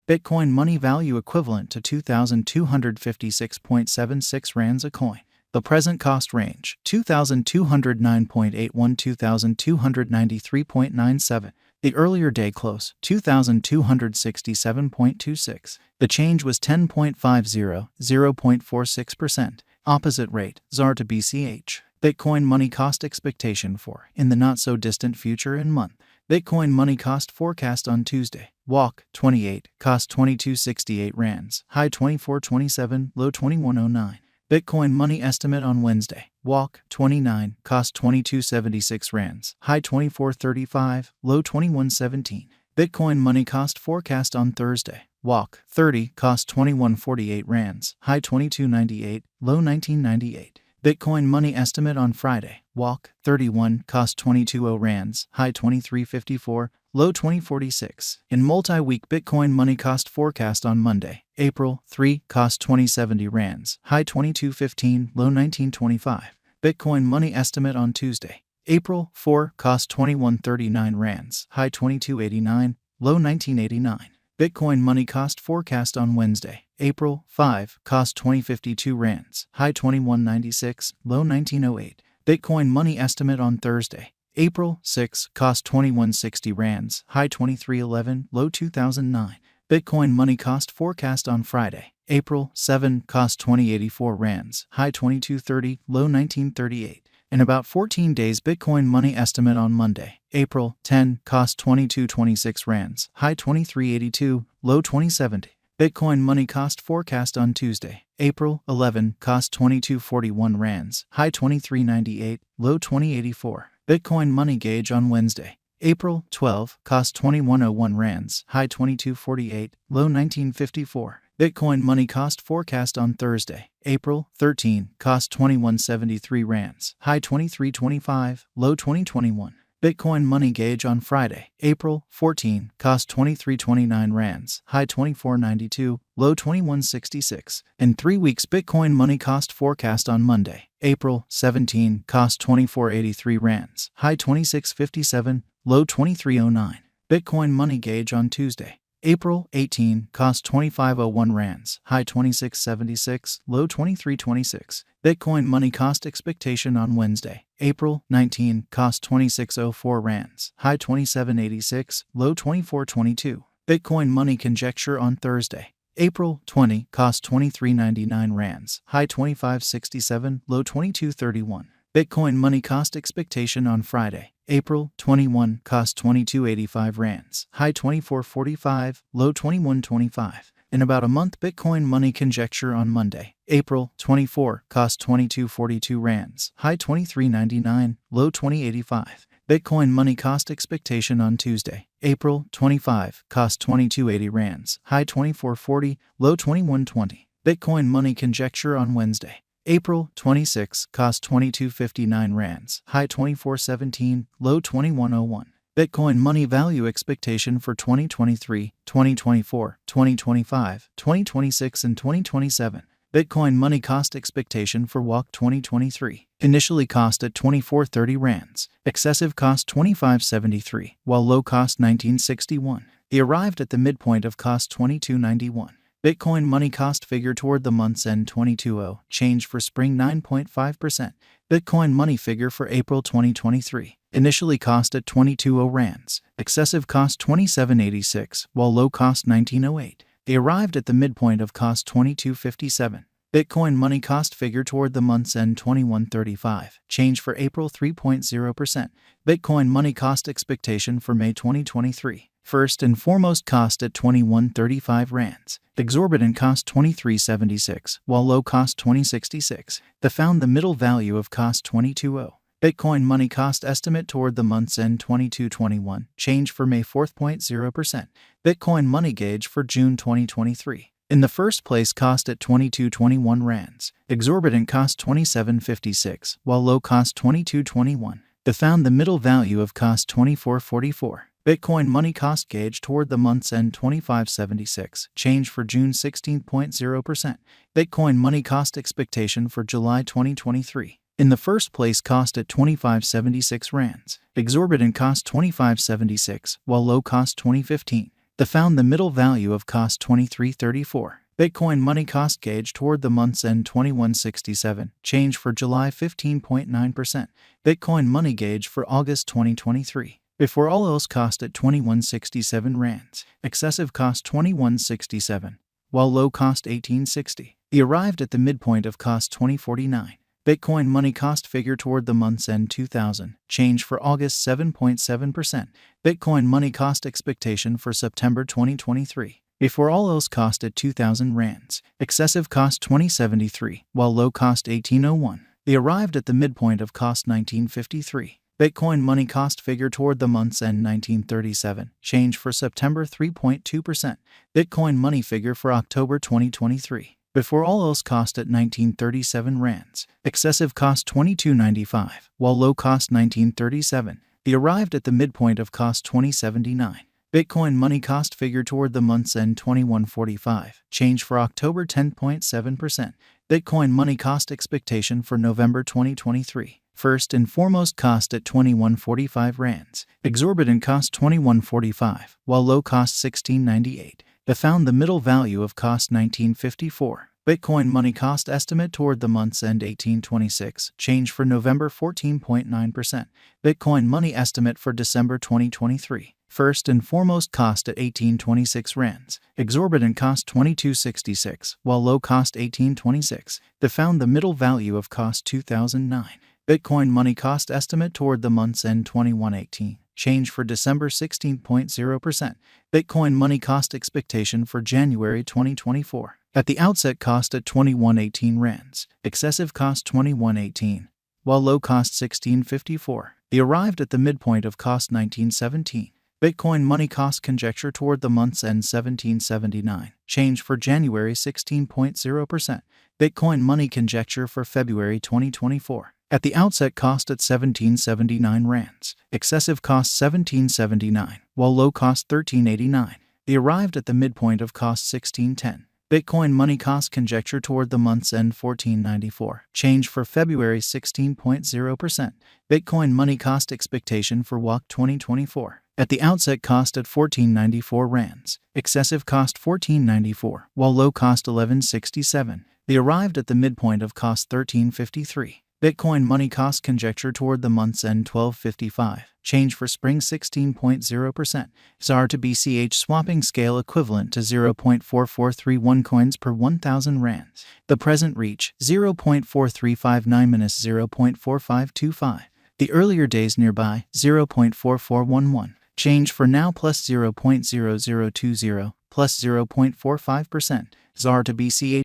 Bitcoin money value equivalent to 2,256.76 rands a coin. The present cost range, 2,209.81 to 2,293.97. The earlier day close, 2,267.26. The change was 10.50, 0.46%. Opposite rate, ZAR to BCH. Bitcoin money cost expectation for, in the not-so-distant future and month. Bitcoin money cost forecast on Tuesday. Walk, 28, cost 2268 rands, high 2427, low 2109. Bitcoin money estimate on Wednesday. Walk, 29, cost 2276 rands, high 2435, low 2117. Bitcoin money cost forecast on Thursday. Walk, 30, cost 2148 rands, high 2298, low 1998. Bitcoin money estimate on Friday. Walk, 31, cost 220 rands, high 2354, low 2046. In multi-week Bitcoin money cost forecast on Monday. April 3, cost 2070 rands, high 2215, low 1925. Bitcoin money estimate on Tuesday. April 4, cost 2139 rands, high 2289, low 1989. Bitcoin money cost forecast on Wednesday. April 5, cost 2052 rands, high 2196, low 1908. Bitcoin money estimate on Thursday. April 6, cost 2160 rands, high 2311, low 2009. Bitcoin money cost forecast on Friday. April 7, cost 2084 rands, high 2230, low 1938. In about 14 days Bitcoin money estimate on Monday. April 10, cost 2226 rands, high 2382, low 2070. Bitcoin money cost forecast on Tuesday. April 11, cost 2241 rands, high 2398, low 2084. Bitcoin money gauge on Wednesday. April 12, cost 2101 rands, high 2248, low 1954. Bitcoin money cost forecast on Thursday. April 13, cost 2173 rands, high 2325, low 2021. Bitcoin money gauge on Friday. April 14, cost 2329 rands, high 2492, low 2166. In 3 weeks Bitcoin money cost forecast on Monday. April 17, cost 2483 rands, high 2657, low 2309. Bitcoin money gauge on Tuesday. April 18, cost 2501 rands, high 2676, low 2326. Bitcoin money cost expectation on Wednesday. April 19, cost 2604 rands, high 2786, low 2422. Bitcoin money conjecture on Thursday. April 20, cost 2399 rands, high 2567, low 2231. Bitcoin money cost expectation on Friday. April 21, cost 2285 rands, high 2445, low 2125. In about a month Bitcoin money conjecture on Monday. April 24, cost 2242 rands, high 2399, low 2085. Bitcoin money cost expectation on Tuesday. April 25, cost 2280 rands, high 2440, low 2120. Bitcoin money conjecture on Wednesday. April 26, cost 2259 rands, high 2417, low 2101. Bitcoin money value expectation for 2023, 2024, 2025, 2026, and 2027. Bitcoin money cost expectation for Walk 2023. Initially cost at 2430 rands, excessive cost 2573, while low cost 1961. He arrived at the midpoint of cost 2291. Bitcoin money cost figure toward the month's end 22.0, change for spring 9.5%. Bitcoin money figure for April 2023. Initially cost at 22.0 rands, excessive cost 2786, while low cost 1908. They arrived at the midpoint of cost 2257. Bitcoin money cost figure toward the month's end 2135, change for April 3.0%. Bitcoin money cost expectation for May 2023. First and foremost cost at 2135 rands. Exorbitant cost 2376, while low cost 2066. They found the middle value of cost 220. Bitcoin money cost estimate toward the month's end 2221, change for May 4.0%. Bitcoin money gauge for June 2023. In the first place cost at 2221 rands. Exorbitant cost 2756, while low cost 2221. They found the middle value of cost 2444. Bitcoin money cost gauge toward the month's end 2576, change for June 16.0%. Bitcoin money cost expectation for July 2023. In the first place cost at 2576 rands. Exorbitant cost 2576, while low cost 2015. They found the middle value of cost 23.34. Bitcoin money cost gauge toward the month's end 21.67. Change for July 15.9%. Bitcoin money gauge for August 2023. Before all else cost at 21.67 rands. Excessive cost 21.67. While low cost 18.60. He arrived at the midpoint of cost 20.49. Bitcoin money cost figure toward the month's end 2000. Change for August 7.7%. Bitcoin money cost expectation for September 2023. Before all else cost at 2,000 rands. Excessive cost 20.73, while low cost 18.01. They arrived at the midpoint of cost 19.53. Bitcoin money cost figure toward the month's end 1937. Change for September 3.2%. Bitcoin money figure for October 2023. Before all else cost at 1937 rands. Excessive cost 22.95, while low cost 1937. They arrived at the midpoint of cost 20.79. Bitcoin money cost figure toward the month's end 21.45. Change for October 10.7%. Bitcoin money cost expectation for November 2023. First and foremost cost at 21.45 rands. Exorbitant cost 21.45, while low cost 16.98. They found the middle value of cost 19.54. Bitcoin money cost estimate toward the month's end 18.26. Change for November 14.9%. Bitcoin money estimate for December 2023. First and foremost cost at 18.26 rands. Exorbitant cost 22.66, while low cost 18.26. They found the middle value of cost 2009. Bitcoin money cost estimate toward the month's end 21.18. Change for December 16.0%. Bitcoin money cost expectation for January 2024. At the outset cost at 21.18 rands. Excessive cost 21.18, while low cost 16.54. They arrived at the midpoint of cost 19.17. Bitcoin money cost conjecture toward the month's end 17.79. Change for January 16.0%. Bitcoin money conjecture for February 2024. At the outset cost at 17.79 rands. Excessive cost 17.79, while low cost 13.89. They arrived at the midpoint of cost 16.10. Bitcoin money cost conjecture toward the month's end 14.94. Change for February 16.0%. Bitcoin money cost expectation for WAC 2024. At the outset cost at 14.94 rands. Excessive cost 14.94, while low cost 11.67. They arrived at the midpoint of cost 13.53. Bitcoin money cost conjecture toward the month's end 12.55. Change for spring 16.0%. ZAR to BCH swapping scale equivalent to 0.4431 coins per 1,000 rands. The present reach 0.4359-0.4525. The earlier days nearby 0.4411. Change for now plus 0.0020 plus 0.45%. ZAR to BCH